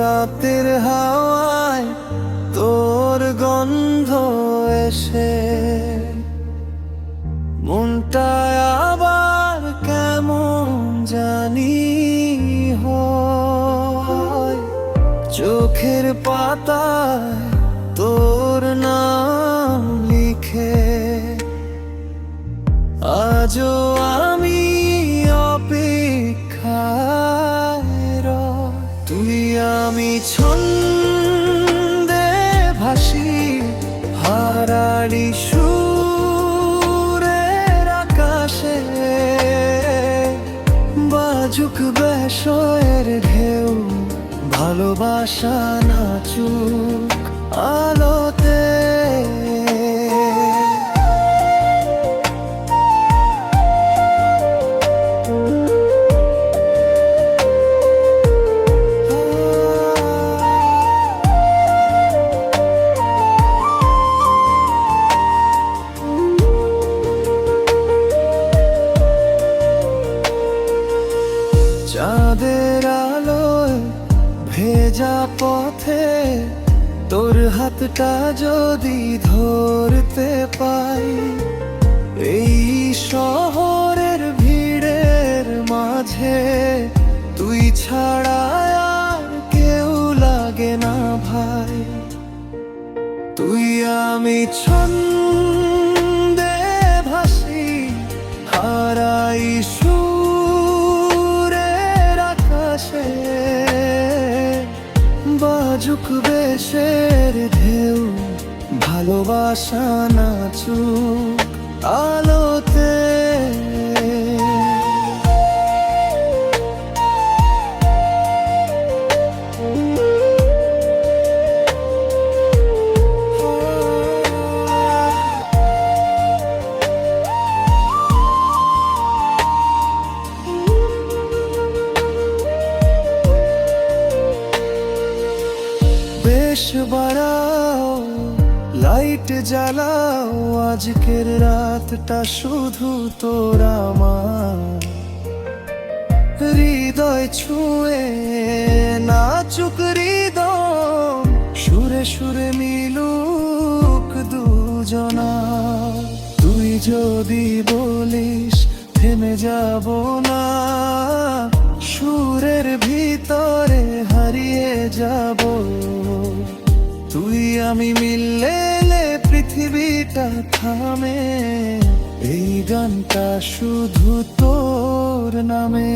রাতের হাওয়ায় তোর গন্ধ এসে মনটায় আবার কেমন জানি হয়। চোখের পাতায় তোর নাম লিখে আজও আমি অপেক্ষায় রই। তুই আমি ছন্দে ভাসি হারাড়ি সুরের আকাশে, বাজুক বেশয়ের ঢেউ ভালোবাসা নাচুক আলোতে। চাঁদের আলোয় ভেজা পথে তোর হাতটা যদি ধরতে পাই, এই শহরের ভিড়ের মাঝে তুই ছাড়া আর কেউ লাগে না ভাই। তুই আমি ছন্দে ভাসি হারাই বাজুক বেশের ঢেউ ভালোবাসা নাচুক আলোতে। বেশ বাড়াও লাইট জ্বালাও, আজকের রাতটা শুধু তোর আমার। হৃদয় ছুঁয়ে নাচুক হৃদয়, সুরে সুরে মিলুক দুজনা। তুই যদি বলিস থেমে যাব না, সুরের ভিতরে হারিয়ে যাব। তুই আমি মিললে পৃথিবীটা থামে, এই গানটা শুধু তোর নামে।